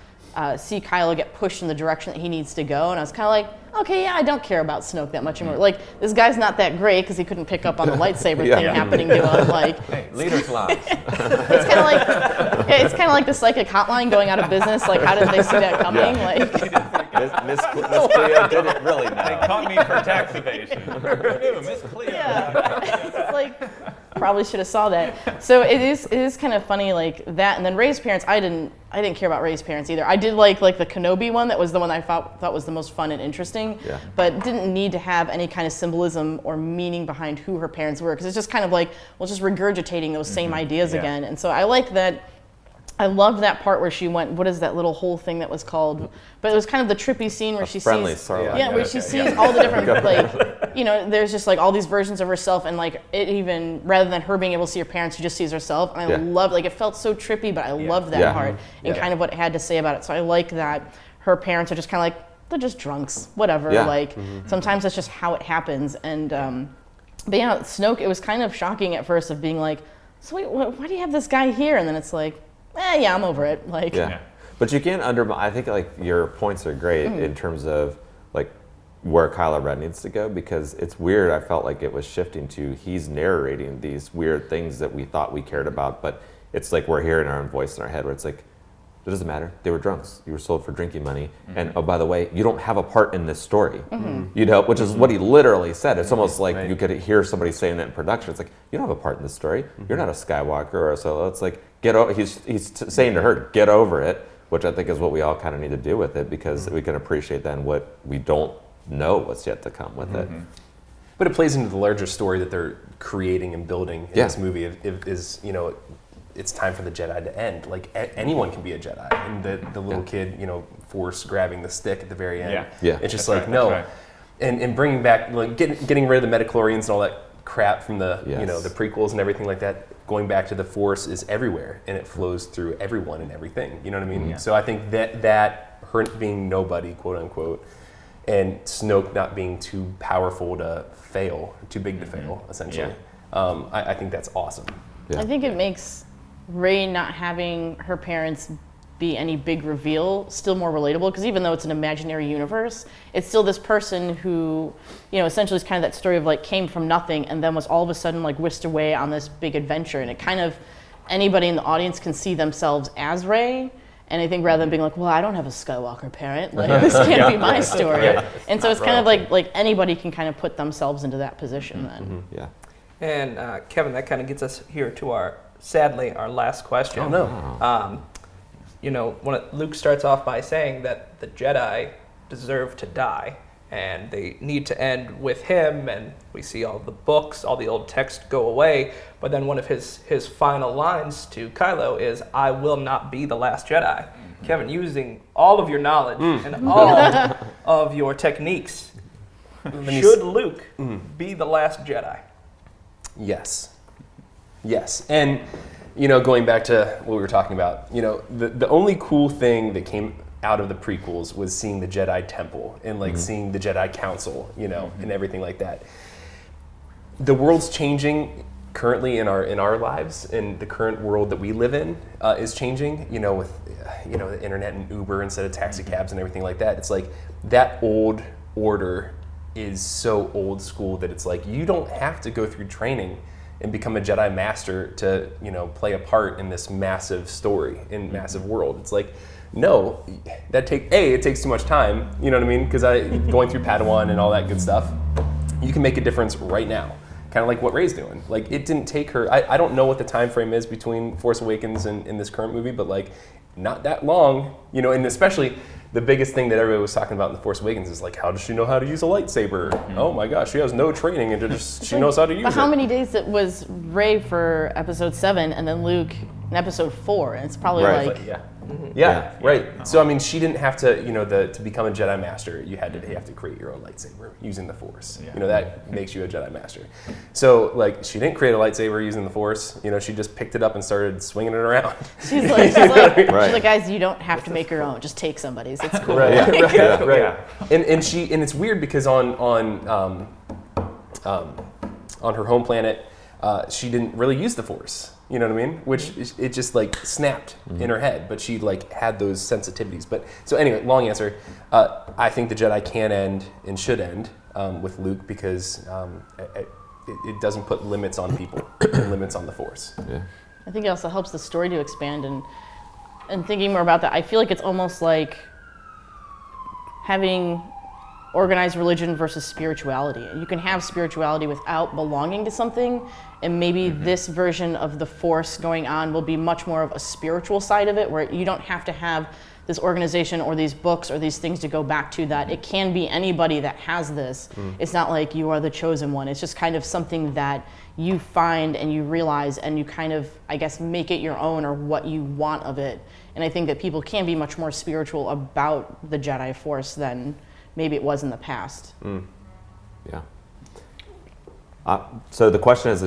see Kylo get pushed in the direction that he needs to go. And I was kind of like, okay, yeah, I don't care about Snoke that much anymore. Like, this guy's not that great because he couldn't pick up on the lightsaber thing happening to him. Like, hey, leader's lost. It's kind of like the psychic hotline going out of business. Like, how did they see that coming? Like, Miss Cleo didn't really know. They caught me for tax evasion. Who knew? Miss Cleo. it's like, probably should have saw that. So it is kind of funny like that. And then Rey's parents, I didn't care about Rey's parents either. I did like the Kenobi one. That was the one I thought was the most fun and interesting. Yeah. But didn't need to have any kind of symbolism or meaning behind who her parents were, because it's just kind of like, well, just regurgitating those same ideas again. And so I like that. I loved that part where she went, what is that little whole thing that was called? But it was kind of the trippy scene where she sees, where she sees all the different, like, there's just like all these versions of herself, and like it even, rather than her being able to see her parents, she just sees herself. And I loved, like, it felt so trippy, but I loved that part and kind of what it had to say about it. So I like that her parents are just kind of like, they're just drunks, whatever. Like, sometimes that's just how it happens. And, but yeah, Snoke, it was kind of shocking at first of being like, so wait, why do you have this guy here? And then it's like, yeah, I'm over it. Like, but you can't I think like your points are great in terms of like where Kylo Ren needs to go, because it's weird. I felt like it was shifting to he's narrating these weird things that we thought we cared about, but it's like we're hearing our own voice in our head where it's like, it doesn't matter. They were drunks. You were sold for drinking money. And oh, by the way, you don't have a part in this story. Which is what he literally said. It's almost like you could hear somebody saying that in production. It's like, you don't have a part in this story. You're not a Skywalker or a Solo. It's like, he's saying to her, get over it, which I think is what we all kind of need to do with it, because we can appreciate then what we don't know what's yet to come with it. But it plays into the larger story that they're creating and building in this movie. It's time for the Jedi to end. Like, anyone can be a Jedi. And the little kid, force grabbing the stick at the very end. It's just like, no. Right. And bringing back, like, getting rid of the midichlorians and all that crap from the, the prequels and everything like that. Going back to the Force is everywhere, and it flows through everyone and everything. You know what I mean? So I think that her being nobody, quote unquote, and Snoke not being too powerful to fail, too big to fail, essentially. I think that's awesome. I think it makes Rey not having her parents be any big reveal still more relatable, because even though it's an imaginary universe, it's still this person who, essentially is kind of that story of like came from nothing and then was all of a sudden like whisked away on this big adventure. And it kind of, anybody in the audience can see themselves as Rey. And I think rather than being like, well, I don't have a Skywalker parent, like this can't be my story. And so it's kind of like anybody can kind of put themselves into that position then. And Kevin, that kind of gets us here to sadly, our last question. Oh, no. When Luke starts off by saying that the Jedi deserve to die and they need to end with him, and we see all the books, all the old text go away, but then one of his final lines to Kylo is, I will not be the last Jedi. Kevin, using all of your knowledge and all of your techniques, should Luke be the last Jedi? Yes. And going back to what we were talking about, the only cool thing that came out of the prequels was seeing the Jedi Temple and like seeing the Jedi Council, and everything like that. The world's changing currently in our lives, and the current world that we live in is changing. With the internet and Uber instead of taxi cabs and everything like that. It's like that old order is so old school that it's like you don't have to go through training and become a Jedi Master to, play a part in this massive story, in massive world. It's like no, it takes too much time. You know what I mean? Because going through Padawan and all that good stuff, you can make a difference right now. Kind of like what Rey's doing. Like, it didn't take her. I don't know what the time frame is between Force Awakens and this current movie, but like, not that long. You know, and especially the biggest thing that everybody was talking about in The Force Awakens is like, how does she know how to use a lightsaber? Mm-hmm. Oh my gosh, she has no training and she knows how to use it. But how many days it was Rey for Episode 7 and then Luke in Episode 4? And it's probably like Yeah, right. So I mean, she didn't have to, to become a Jedi Master, you have to create your own lightsaber using the Force. Yeah. That makes you a Jedi Master. So like, she didn't create a lightsaber using the Force. She just picked it up and started swinging it around. She's like, guys, you don't have to make your own. Just take somebody's. It's cool. Right. Yeah. Right. And it's weird because on her home planet, she didn't really use the Force. You know what I mean? Which it just like snapped in her head, but she like had those sensitivities. But so anyway, long answer. I think the Jedi can end and should end with Luke because it doesn't put limits on people and limits on the Force. Yeah. I think it also helps the story to expand and thinking more about that. I feel like it's almost like having organized religion versus spirituality. You can have spirituality without belonging to something, and maybe this version of the Force going on will be much more of a spiritual side of it, where you don't have to have this organization or these books or these things to go back to that. It can be anybody that has this. It's not like you are the chosen one. It's just kind of something that you find and you realize and you kind of, I guess, make it your own or what you want of it. And I think that people can be much more spiritual about the Jedi Force than maybe it was in the past. Yeah. So the question is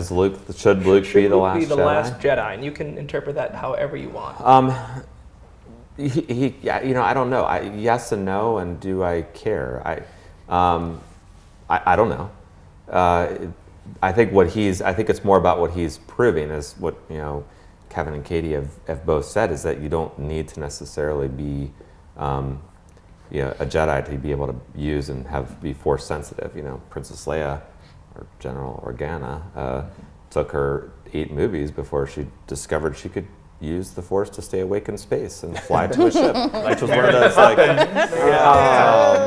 should Luke be the last Jedi? Should Luke be the last Jedi? And you can interpret that however you want. I don't know. Yes and no, and do I care? I don't know. I think it's more about what he's proving, is what Kevin and Katie have both said, is that you don't need to necessarily be a Jedi to be able to use and be Force sensitive. Princess Leia or General Organa took her 8 movies before she discovered she could use the Force to stay awake in space and fly to a ship, which was one of those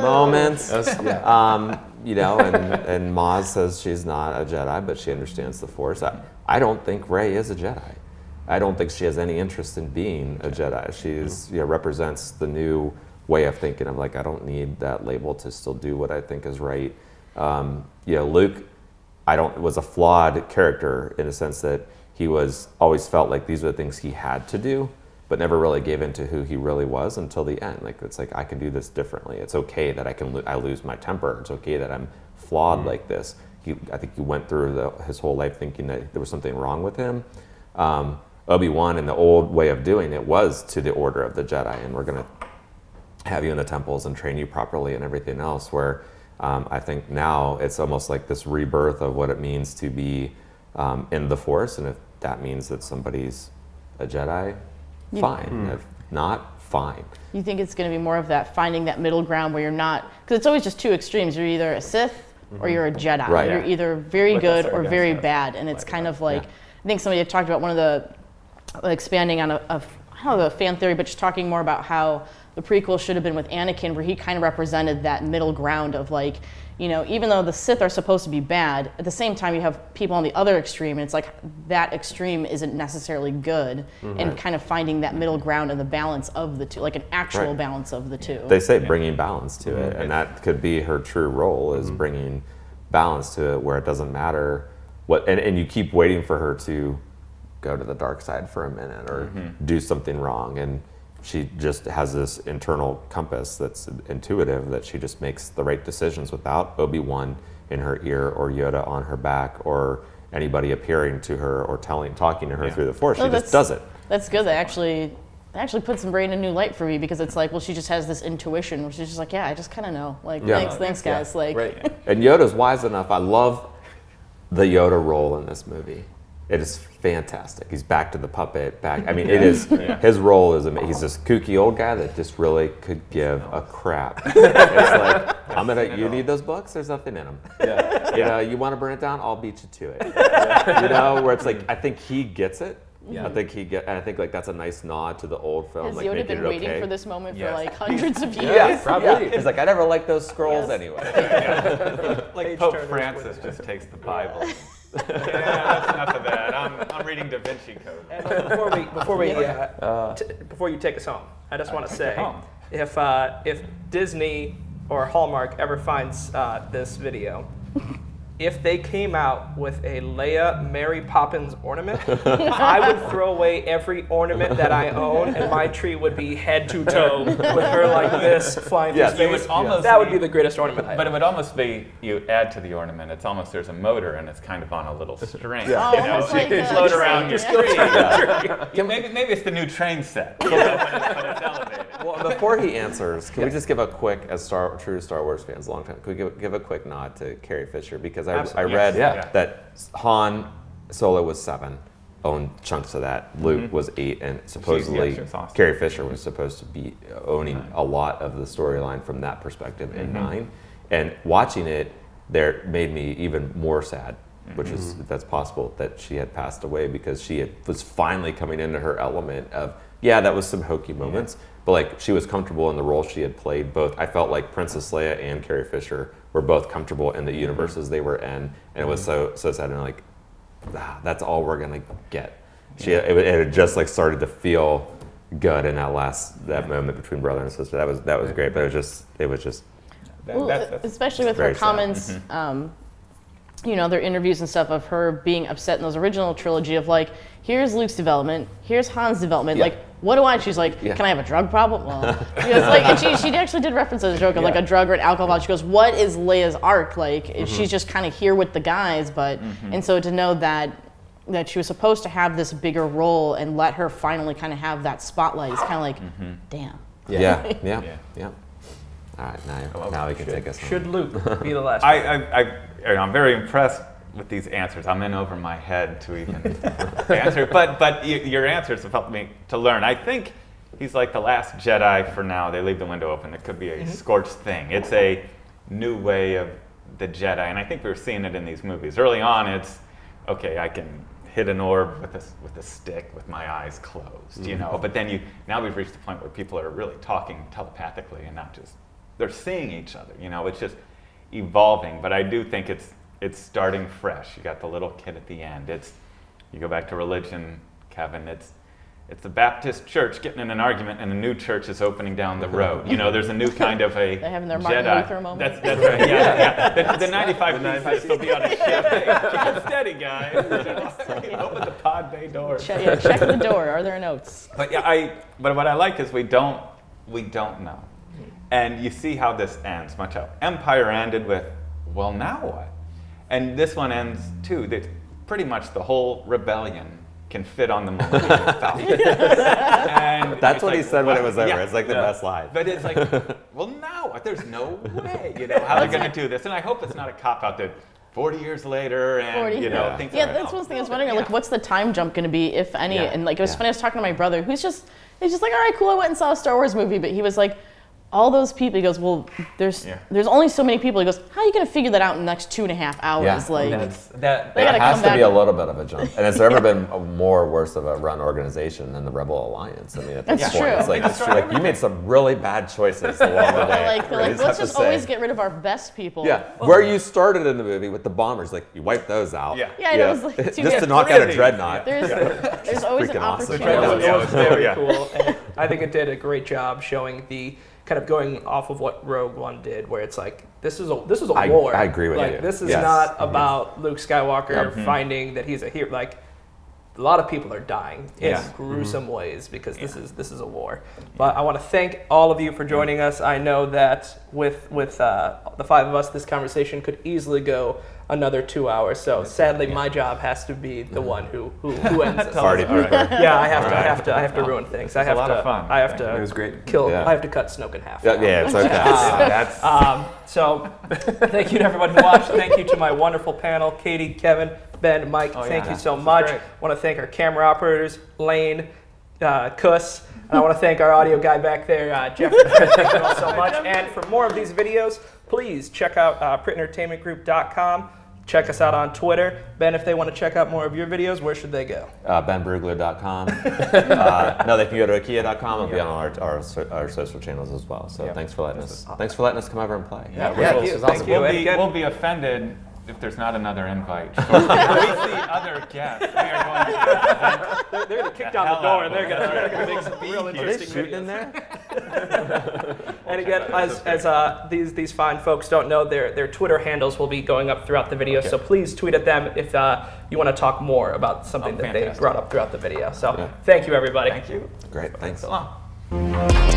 moments. And Maz says she's not a Jedi, but she understands the Force. I don't think Rey is a Jedi. I don't think she has any interest in being a Jedi. She's represents the new way of thinking. I'm like, I don't need that label to still do what I think is right. Luke, was a flawed character in a sense that he always felt like these were the things he had to do, but never really gave into who he really was until the end. Like, it's like, I can do this differently. It's okay that I lose my temper. It's okay that I'm flawed like this. I think he went through his whole life thinking that there was something wrong with him. Obi-Wan, in the old way of doing it, was to the order of the Jedi, and we're going to have you in the temples and train you properly and everything else, where I think now it's almost like this rebirth of what it means to be in the Force, and if that means that somebody's a Jedi, fine. If not, fine. You think it's going to be more of that, finding that middle ground where you're not, because it's always just two extremes. You're either a Sith or you're a Jedi. Right. You're either very good or very bad, and it's kind of like, I think somebody had talked about one of the, expanding on I don't know, a fan theory, but just talking more about how the prequel should have been with Anakin, where he kind of represented that middle ground of like, even though the Sith are supposed to be bad, at the same time you have people on the other extreme, and it's like that extreme isn't necessarily good, and kind of finding that middle ground and the balance of the two, like an actual balance of the two. They say bringing balance to it, and that could be her true role, is bringing balance to it, where it doesn't matter what, and you keep waiting for her to go to the dark side for a minute or do something wrong, and she just has this internal compass that's intuitive, that she just makes the right decisions without Obi-Wan in her ear or Yoda on her back or anybody appearing to her or talking to her through the Force. She just does it. That's good. That actually put some brain in a new light for me, because it's like, well, she just has this intuition where she's just like, I just kind of know. Like, thanks guys. Like, And Yoda's wise enough. I love the Yoda role in this movie. It is fantastic. He's back to the puppet. I mean, it is. His role is amazing. He's this kooky old guy that just really could give a crap. It's like, you need those books? There's nothing in them. You want to burn it down? I'll beat you to it. Where it's like, I think he gets it, I think like that's a nice nod to the old film. Has like Yoda been waiting okay. for this moment for like hundreds of years? Yeah, Probably. Yeah. He's like, I never liked those scrolls anyway. Like Pope Francis just takes the Bible. That's enough of that. I'm reading Da Vinci Code. And before you take us home, I just want to say, if Disney or Hallmark ever finds this video, if they came out with a Leia Mary Poppins ornament, I would throw away every ornament that I own, and my tree would be head to toe with her like this flying through space. That would be the greatest ornament. But it would almost be, you add to the ornament, it's almost, there's a motor and it's kind of on a little string. It's like you float around your tree. Yeah. Maybe it's the new train set, but it's elevated. Well, before he answers, can we just give a quick, as true Star Wars fans, long time, can we give a quick nod to Carrie Fisher? Because I read that Han Solo was 7, owned chunks of that. Luke was 8, and supposedly awesome. Carrie Fisher was supposed to be owning a lot of the storyline from that perspective in 9. And watching it, there made me even more sad, which is, if that's possible, that she had passed away, because she was finally coming into her element of, that was some hokey moments, but like she was comfortable in the role she had played. Both, I felt like Princess Leia and Carrie Fisher were both comfortable in the universes they were in, and it was so sad. And like, that's all we're gonna get. It had just like started to feel good in that moment between brother and sister. That was great, but it was just. Especially with her comments. Their interviews and stuff of her being upset in those original trilogy of like, here's Luke's development, here's Han's development, like, what do I? She's like, can I have a drug problem? Well, it's like, and she actually did reference as a joke of like a drug or an alcohol. She goes, what is Leia's arc? Like, she's just kind of here with the guys, but, and so to know that she was supposed to have this bigger role and let her finally kind of have that spotlight is kind of like, damn. Yeah. All right, now we can take us home. Should Luke be the last? I'm very impressed with these answers. I'm in over my head to even answer, but your answers have helped me to learn. I think he's like the Last Jedi for now. They leave the window open. It could be a scorched thing. It's a new way of the Jedi, and I think we're seeing it in these movies. Early on, it's okay. I can hit an orb with a stick with my eyes closed, But then now we've reached the point where people are really talking telepathically and not just they're seeing each other. It's just evolving. But I do think it's starting fresh. You got the little kid at the end. You go back to religion, Kevin. It's the Baptist church getting in an argument, and a new church is opening down the road. There's a new kind of a They're having their Jedi. Martin Luther moment. That's right. Yeah. The 95 Thesis will be on a ship. Hey, keep it steady, guys. Open the pod bay door. Check the door. Are there notes? But but what I like is we don't know. And you see how this ends. Much how Empire ended with, well, now what? And this one ends too. That pretty much the whole rebellion can fit on the Millennium Falcon. And that's what he said when it was over. It's like the best line. But it's like, well, now what? There's no way, how they're going to do this. And I hope it's not a cop out that 40 years later, and things. That's one thing I was wondering. Like, what's the time jump going to be, if any? And like, it was funny. I was talking to my brother, he's just like, all right, cool. I went and saw a Star Wars movie, but he was like, all those people, he goes, well, there's only so many people. He goes, how are you going to figure that out in the next 2.5 hours? Yeah. Like, there has to be a little bit of a jump. And has there ever been a worse of a run organization than the Rebel Alliance? I mean, at this point, it's like you made some really bad choices along the way. Like let's just always get rid of our best people. Yeah, where you started in the movie with the bombers, like you wipe those out. Yeah, it was like just to knock out a dreadnought. There's always an opportunity. It was very cool. And I think it did a great job showing the kind of going off of what Rogue One did, where it's like, this is a war. I agree with you. This is not about Luke Skywalker finding that he's a hero. Like, a lot of people are dying in gruesome ways because this is a war. But I want to thank all of you for joining us. I know that with the 5 of us, this conversation could easily go another 2 hours. So sadly, my job has to be the one who ends this. Party pooper. Yeah, I have to ruin things. It was great. I have to cut Snoke in half. Yeah, it's okay. So thank you to everyone who watched. Thank you to my wonderful panel, Katie, Kevin, Ben, Mike. Thank you so much. I want to thank our camera operators, Lane, Kuss. And I want to thank our audio guy back there, Jeffrey. Thank you all so much. And for more of these videos, please check out printentertainmentgroup.com. Check us out on Twitter. Ben, if they want to check out more of your videos, where should they go? benbrugler.com. No, they can go to AKHIA.com and be on our social channels as well. So thanks for letting us come over and play. Thank you. Thank you. We'll be offended if there's not another invite. If we see other guests, we are going to they're going to kick down the door and they're going to make some real interesting shooting in videos. there? And again, as these fine folks don't know, their Twitter handles will be going up throughout the video, so please tweet at them if you want to talk more about something that they brought up throughout the video. So thank you, everybody. Thank you. Great, thanks. So long.